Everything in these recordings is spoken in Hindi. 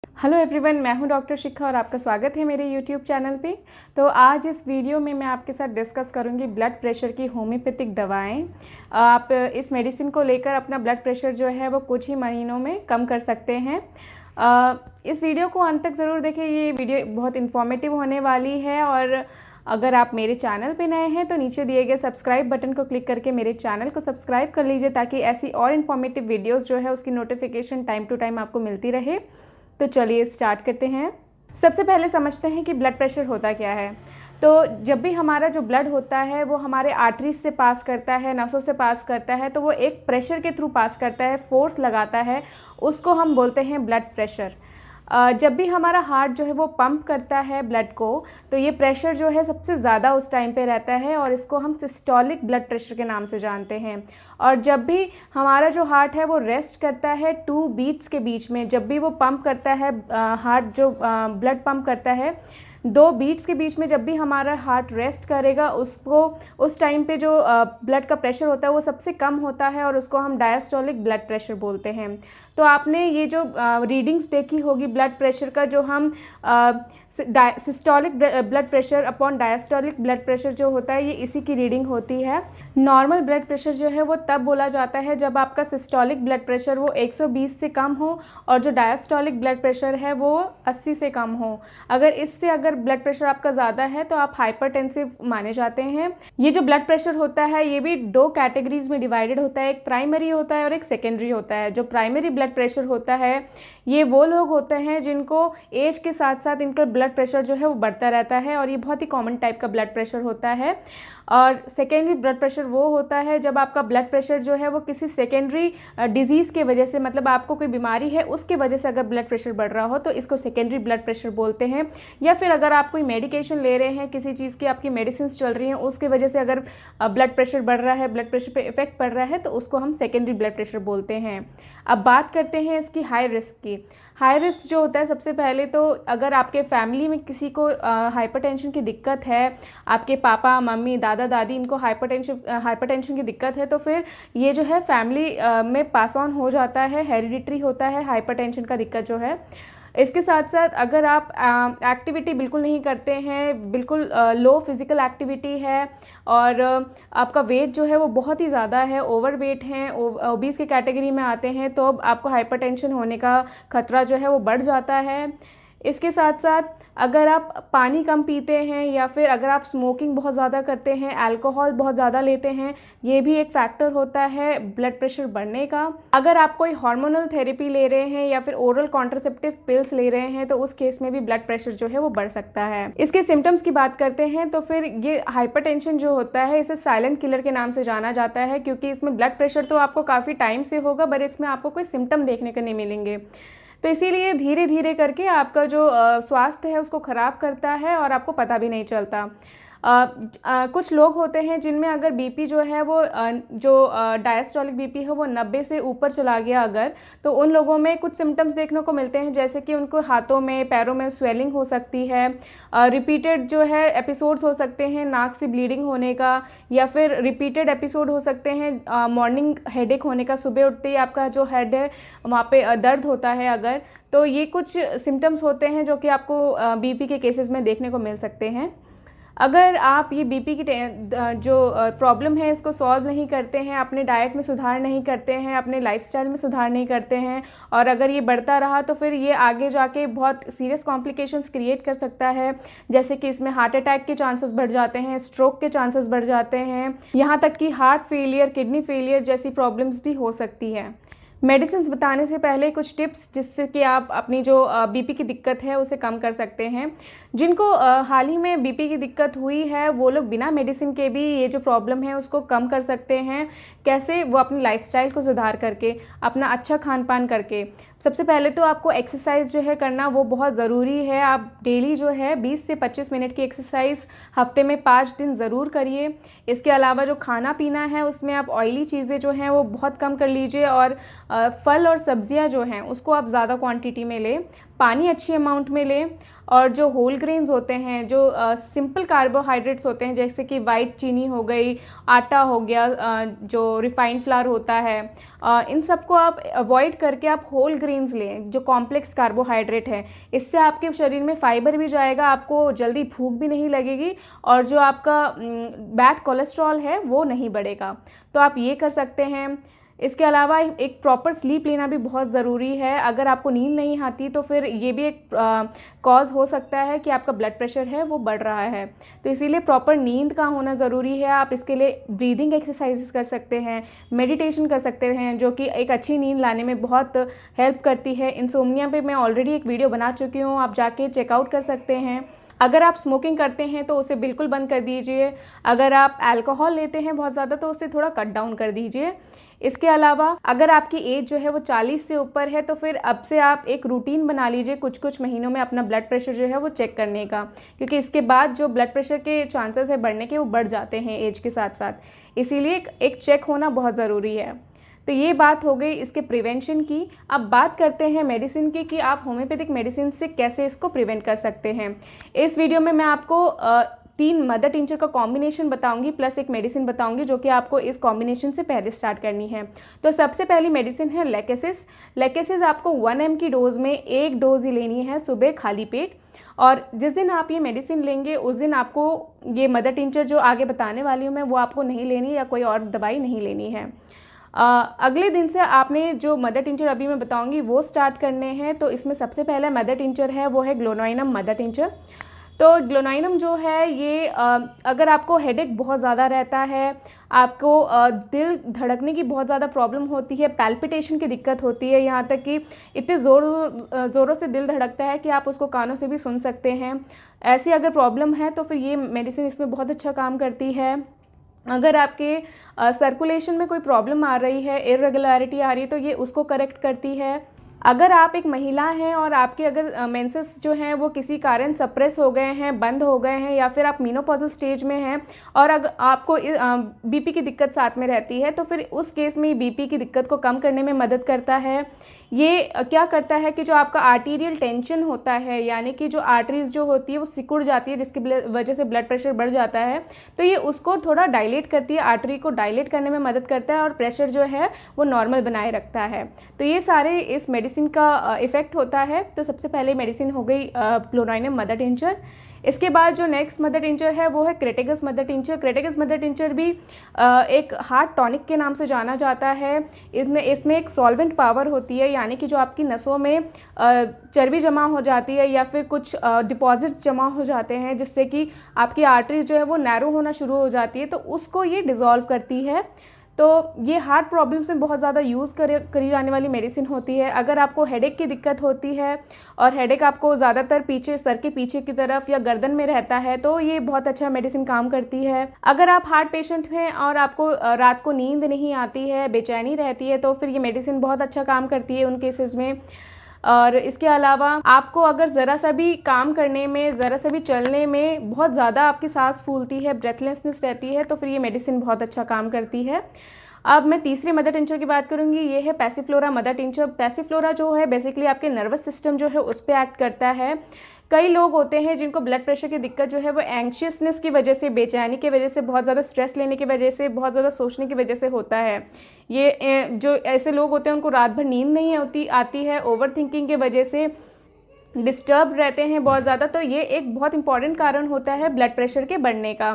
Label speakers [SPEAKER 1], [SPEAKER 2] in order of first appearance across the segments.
[SPEAKER 1] हेलो एवरीवन, मैं हूं डॉक्टर शिखा और आपका स्वागत है मेरे यूट्यूब चैनल पे। तो आज इस वीडियो में मैं आपके साथ डिस्कस करूंगी ब्लड प्रेशर की होम्योपैथिक दवाएं। आप इस मेडिसिन को लेकर अपना ब्लड प्रेशर जो है वो कुछ ही महीनों में कम कर सकते हैं। इस वीडियो को अंत तक ज़रूर देखें, ये वीडियो बहुत इन्फॉर्मेटिव होने वाली है। और अगर आप मेरे चैनल पे नए हैं तो नीचे दिए गए सब्सक्राइब बटन को क्लिक करके मेरे चैनल को सब्सक्राइब कर लीजिए, ताकि ऐसी और इन्फॉर्मेटिव वीडियोस जो है उसकी नोटिफिकेशन टाइम टू टाइम आपको मिलती रहे। तो चलिए स्टार्ट करते हैं। सबसे पहले समझते हैं कि ब्लड प्रेशर होता क्या है। तो जब भी हमारा जो ब्लड होता है वो हमारे आर्टरीज से पास करता है, नसों से पास करता है, तो वो एक प्रेशर के थ्रू पास करता है, फोर्स लगाता है, उसको हम बोलते हैं ब्लड प्रेशर। जब भी हमारा हार्ट जो है वो पंप करता है ब्लड को, तो ये प्रेशर जो है सबसे ज़्यादा उस टाइम पे रहता है और इसको हम सिस्टोलिक ब्लड प्रेशर के नाम से जानते हैं। और जब भी हमारा जो हार्ट है वो रेस्ट करता है 2 बीट्स के बीच में, जब भी वो पंप करता है हार्ट जो ब्लड पंप करता है 2 बीट्स के बीच में, जब भी हमारा हार्ट रेस्ट करेगा उसको उस टाइम पे जो ब्लड का प्रेशर होता है वो सबसे कम होता है और उसको हम डायस्टोलिक ब्लड प्रेशर बोलते हैं। तो आपने ये जो रीडिंग्स देखी होगी ब्लड प्रेशर का, जो हम systolic blood pressure upon diastolic blood pressure जो होता है, ये इसी की रीडिंग होती है। नॉर्मल ब्लड प्रेशर जो है वो तब बोला जाता है जब आपका सिस्टोलिक ब्लड प्रेशर वो 120 से कम हो और जो डायस्टोलिक ब्लड प्रेशर है वो 80 से कम हो। अगर ब्लड प्रेशर आपका ज़्यादा है तो आप हाइपरटेंसिव माने जाते हैं। ये जो ब्लड प्रेशर होता है ये भी 2 कैटेगरीज में डिवाइडेड होता है, एक प्राइमरी होता है और एक सेकेंडरी होता है। जो प्राइमरी ब्लड प्रेशर होता है ये वो लोग होते हैं जिनको एज के साथ साथ इनका ब्लड प्रेशर जो है वो बढ़ता रहता है और ये बहुत ही कॉमन टाइप का ब्लड प्रेशर होता है। और सेकेंडरी ब्लड प्रेशर वो होता है जब आपका ब्लड प्रेशर जो है वो किसी सेकेंडरी डिजीज़ के वजह से, मतलब आपको कोई बीमारी है उसके वजह से अगर ब्लड प्रेशर बढ़ रहा हो तो इसको सेकेंडरी ब्लड प्रेशर बोलते हैं। या फिर अगर आप कोई मेडिकेशन ले रहे हैं, किसी चीज़ की आपकी मेडिसिन चल रही हैं, उसके वजह से अगर ब्लड प्रेशर बढ़ रहा है, ब्लड प्रेशर पे इफेक्ट पड़ रहा है, तो उसको हम सेकेंडरी ब्लड प्रेशर बोलते हैं। अब बात करते हैं इसकी हाई रिस्क की। हाई रिस्क जो होता है, सबसे पहले तो अगर आपके फैमिली में किसी को हाइपरटेंशन की दिक्कत है, आपके पापा मम्मी दादा दादी इनको हाइपरटेंशन की दिक्कत है, तो फिर ये जो है फैमिली में पास ऑन हो जाता है, हेरिडिटरी होता है हाइपरटेंशन का दिक्कत जो है। इसके साथ साथ अगर आप एक्टिविटी बिल्कुल नहीं करते हैं, बिल्कुल लो फिजिकल एक्टिविटी है और आपका वेट जो है वो बहुत ही ज़्यादा है, ओवर वेट हैं, ओबीस की कैटेगरी में आते हैं, तो अब आपको हाइपरटेंशन होने का खतरा जो है वो बढ़ जाता है। इसके साथ साथ अगर आप पानी कम पीते हैं या फिर अगर आप स्मोकिंग बहुत ज़्यादा करते हैं, अल्कोहल बहुत ज़्यादा लेते हैं, ये भी एक फैक्टर होता है ब्लड प्रेशर बढ़ने का। अगर आप कोई हार्मोनल थेरेपी ले रहे हैं या फिर ओरल कॉन्ट्रासेप्टिव पिल्स ले रहे हैं तो उस केस में भी ब्लड प्रेशर जो है वो बढ़ सकता है। इसके सिम्टम्स की बात करते हैं तो फिर ये हाइपरटेंशन जो होता है इसे साइलेंट किलर के नाम से जाना जाता है, क्योंकि इसमें ब्लड प्रेशर तो आपको काफ़ी टाइम से होगा बट इसमें आपको कोई सिम्टम देखने को नहीं मिलेंगे। तो इसीलिए धीरे धीरे करके आपका जो स्वास्थ्य है उसको ख़राब करता है और आपको पता भी नहीं चलता। कुछ लोग होते हैं जिनमें अगर बीपी जो है वो जो डायस्टोलिक बीपी है वो 90 से ऊपर चला गया अगर, तो उन लोगों में कुछ सिम्टम्स देखने को मिलते हैं, जैसे कि उनको हाथों में पैरों में स्वेलिंग हो सकती है, रिपीटेड जो है एपिसोड्स हो सकते हैं नाक से ब्लीडिंग होने का, या फिर रिपीटेड एपिसोड हो सकते हैं मॉर्निंग हेडेक होने का, सुबह उठते ही आपका जो हेड है वहाँ पे दर्द होता है अगर। तो ये कुछ सिम्टम्स होते हैं जो कि आपको बीपी के केसेस में देखने को मिल सकते हैं। अगर आप ये बीपी की जो प्रॉब्लम है इसको सॉल्व नहीं करते हैं, अपने डाइट में सुधार नहीं करते हैं, अपने लाइफस्टाइल में सुधार नहीं करते हैं और अगर ये बढ़ता रहा तो फिर ये आगे जाके बहुत सीरियस कॉम्प्लिकेशंस क्रिएट कर सकता है, जैसे कि इसमें हार्ट अटैक के चांसेस बढ़ जाते हैं, स्ट्रोक के चांसेस बढ़ जाते हैं, यहाँ तक कि हार्ट फेलियर, किडनी फेलियर जैसी प्रॉब्लम्स भी हो सकती है। मेडिसिन बताने से पहले कुछ टिप्स जिससे कि आप अपनी जो बीपी की दिक्कत है उसे कम कर सकते हैं। जिनको हाल ही में बीपी की दिक्कत हुई है वो लोग बिना मेडिसिन के भी ये जो प्रॉब्लम है उसको कम कर सकते हैं। कैसे? वो अपनी लाइफस्टाइल को सुधार करके, अपना अच्छा खान पान करके। सबसे पहले तो आपको एक्सरसाइज जो है करना वो बहुत ज़रूरी है। आप डेली जो है 20 से 25 मिनट की एक्सरसाइज हफ्ते में 5 दिन ज़रूर करिए। इसके अलावा जो खाना पीना है उसमें आप ऑयली चीज़ें जो हैं वो बहुत कम कर लीजिए और फल और सब्जियां जो हैं उसको आप ज़्यादा क्वांटिटी में लें। पानी अच्छी अमाउंट में लें, और जो होल ग्रेन्स होते हैं, जो सिंपल कार्बोहाइड्रेट्स होते हैं, जैसे कि वाइट चीनी हो गई, आटा हो गया, जो रिफाइंड फ्लावर होता है, इन सब को आप अवॉइड करके आप होल ग्रेन्स लें जो कॉम्प्लेक्स कार्बोहाइड्रेट है। इससे आपके शरीर में फाइबर भी जाएगा, आपको जल्दी भूख भी नहीं लगेगी, और जो आपका बैड कोलेस्ट्रॉल है वो नहीं बढ़ेगा। तो आप ये कर सकते हैं। इसके अलावा एक प्रॉपर स्लीप लेना भी बहुत ज़रूरी है। अगर आपको नींद नहीं आती तो फिर ये भी एक कॉज हो सकता है कि आपका ब्लड प्रेशर है वो बढ़ रहा है। तो इसीलिए प्रॉपर नींद का होना ज़रूरी है। आप इसके लिए ब्रीदिंग एक्सरसाइजेस कर सकते हैं, मेडिटेशन कर सकते हैं, जो कि एक अच्छी नींद लाने में बहुत हेल्प करती है। इंसोम्निया पे मैं ऑलरेडी एक वीडियो बना चुकी हूँ, आप जाके चेकआउट कर सकते हैं। अगर आप स्मोकिंग करते हैं तो उसे बिल्कुल बंद कर दीजिए। अगर आप अल्कोहल लेते हैं बहुत ज़्यादा तो उसे थोड़ा कट डाउन कर दीजिए। इसके अलावा अगर आपकी एज जो है वो 40 से ऊपर है तो फिर अब से आप एक रूटीन बना लीजिए कुछ महीनों में अपना ब्लड प्रेशर जो है वो चेक करने का, क्योंकि इसके बाद जो ब्लड प्रेशर के चांसेस है बढ़ने के वो बढ़ जाते हैं एज के साथ साथ। इसीलिए एक चेक होना बहुत ज़रूरी है। तो ये बात हो गई इसके प्रिवेंशन की। अब बात करते हैं मेडिसिन की कि आप होम्योपैथिक मेडिसिन से कैसे इसको प्रिवेंट कर सकते हैं। इस वीडियो में मैं आपको 3 मदर टिंचर का कॉम्बिनेशन बताऊंगी प्लस एक मेडिसिन बताऊंगी जो कि आपको इस कॉम्बिनेशन से पहले स्टार्ट करनी है। तो सबसे पहली मेडिसिन है लेकेसिस। लेकेसिस आपको 1 mg की डोज में 1 डोज ही लेनी है सुबह खाली पेट, और जिस दिन आप ये मेडिसिन लेंगे उस दिन आपको ये मदर टिंचर जो आगे बताने वाली हूँ मैं वो आपको नहीं लेनी या कोई और दवाई नहीं लेनी है। अगले दिन से आपने जो मदर टिंचर अभी मैं बताऊंगी वो स्टार्ट करने हैं। तो इसमें सबसे पहला मदर टिंचर है वो है ग्लोनाइनम मदर टिंचर। तो ग्लोनाइनम जो है ये अगर आपको हेडेक बहुत ज़्यादा रहता है, आपको दिल धड़कने की बहुत ज़्यादा प्रॉब्लम होती है, पैल्पिटेशन की दिक्कत होती है, यहाँ तक कि इतने ज़ोरों से दिल धड़कता है कि आप उसको कानों से भी सुन सकते हैं, ऐसी अगर प्रॉब्लम है तो फिर ये मेडिसिन इसमें बहुत अच्छा काम करती है। अगर आपके सर्कुलेशन में कोई प्रॉब्लम आ रही है, इरेगुलरिटी आ रही है, तो ये उसको करेक्ट करती है। अगर आप एक महिला हैं और आपके अगर मेंसेस जो हैं वो किसी कारण सप्रेस हो गए हैं, बंद हो गए हैं, या फिर आप मेनोपॉजल स्टेज में हैं और अगर आपको बीपी की दिक्कत साथ में रहती है तो फिर उस केस में बीपी की दिक्कत को कम करने में मदद करता है। ये क्या करता है कि जो आपका आर्टीरियल टेंशन होता है, यानी कि जो आर्टरीज जो होती है वो सिकुड़ जाती है जिसकी वजह से ब्लड प्रेशर बढ़ जाता है, तो ये उसको थोड़ा डायलेट करती है, आर्टरी को डायलेट करने में मदद करता है और प्रेशर जो है वो नॉर्मल बनाए रखता है। तो ये सारे इस मेडिसिन का इफेक्ट होता है। तो सबसे पहले मेडिसिन हो गई ग्लोनाइनम मदर टिंचर। इसके बाद जो नेक्स्ट मदर टिंचर है वो है Crataegus mother tincture. Crataegus mother tincture भी एक हार्ट टॉनिक के नाम से जाना जाता है। इसमें एक सॉल्वेंट पावर होती है, यानी कि जो आपकी नसों में चर्बी जमा हो जाती है या फिर कुछ डिपॉजिट्स जमा हो जाते हैं जिससे कि आपकी आर्टरीज जो है वो नैरो होना शुरू हो जाती है, तो उसको ये डिज़ोल्व करती है। तो ये हार्ट प्रॉब्लम्स में बहुत ज़्यादा यूज़ करी जाने वाली मेडिसिन होती है। अगर आपको हेडेक की दिक्कत होती है और हेडेक आपको ज़्यादातर पीछे सर के पीछे की तरफ या गर्दन में रहता है तो ये बहुत अच्छा मेडिसिन काम करती है। अगर आप हार्ट पेशेंट हैं और आपको रात को नींद नहीं आती है, बेचैनी रहती है, तो फिर ये मेडिसिन बहुत अच्छा काम करती है उन केसेस में। और इसके अलावा आपको अगर ज़रा सा भी काम करने में, ज़रा सा भी चलने में बहुत ज़्यादा आपकी सांस फूलती है, ब्रेथलेसनेस रहती है, तो फिर ये मेडिसिन बहुत अच्छा काम करती है। अब मैं तीसरे मदर टिंचर की बात करूंगी, ये है पैसिफ्लोरा मदर टिंचर। पैसिफ्लोरा जो है बेसिकली आपके नर्वस सिस्टम जो है उस पर एक्ट करता है। कई लोग होते हैं जिनको ब्लड प्रेशर की दिक्कत जो है वो एंग्शियसनेस की वजह से, बेचैनी की वजह से, बहुत ज़्यादा स्ट्रेस लेने की वजह से, बहुत ज़्यादा सोचने की वजह से होता है। ये जो ऐसे लोग होते हैं उनको रात भर नींद नहीं आती है, ओवर थिंकिंग की वजह से डिस्टर्ब रहते हैं बहुत ज़्यादा, तो ये एक बहुत इंपॉर्टेंट कारण होता है ब्लड प्रेशर के बढ़ने का।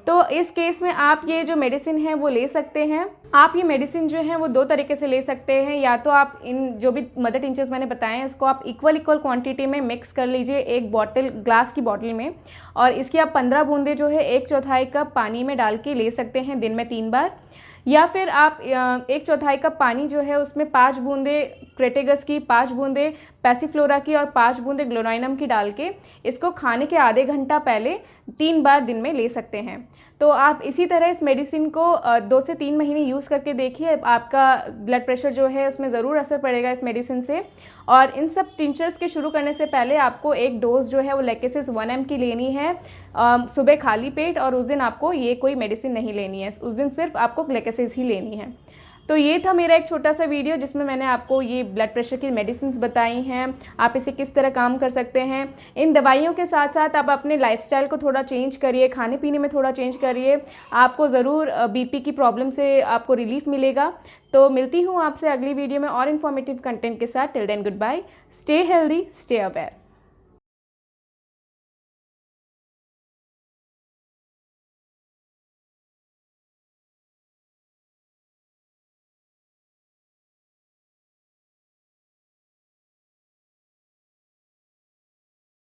[SPEAKER 1] तो इस केस में आप ये जो मेडिसिन है वो ले सकते हैं। आप ये मेडिसिन जो है वो 2 तरीके से ले सकते हैं, या तो आप इन जो भी मदर टिंचर्स मैंने बताए हैं उसको आप इक्वल क्वांटिटी में मिक्स कर लीजिए एक बॉटल, ग्लास की बॉटल में, और इसकी आप 15 बूंदे जो है 1/4 कप पानी में डाल के ले सकते हैं दिन में 3 बार। या फिर आप 1/4 कप पानी जो है उसमें 5 बूंदे क्रेटेगस की, 5 बूंदे पैसिफ्लोरा की और 5 बूंदे ग्लोनाइनम की डाल के इसको खाने के आधे घंटा पहले 3 बार दिन में ले सकते हैं। तो आप इसी तरह इस मेडिसिन को 2 से 3 महीने यूज़ करके देखिए, आपका ब्लड प्रेशर जो है उसमें ज़रूर असर पड़ेगा इस मेडिसिन से। और इन सब टिंचर्स के शुरू करने से पहले आपको एक डोज जो है वो लेकेसिस 1 mg की लेनी है सुबह खाली पेट, और उस दिन आपको ये कोई मेडिसिन नहीं लेनी है, उस दिन सिर्फ आपको लेकेसिस ही लेनी है। तो ये था मेरा एक छोटा सा वीडियो जिसमें मैंने आपको ये ब्लड प्रेशर की मेडिसिन बताई हैं, आप इसे किस तरह काम कर सकते हैं। इन दवाइयों के साथ साथ आप अपने लाइफस्टाइल को थोड़ा चेंज करिए, खाने पीने में थोड़ा चेंज करिए, आपको ज़रूर बीपी की प्रॉब्लम से आपको रिलीफ मिलेगा। तो मिलती हूँ आपसे अगली वीडियो में और इन्फॉर्मेटिव कंटेंट के साथ। Till then goodbye, stay healthy, stay aware.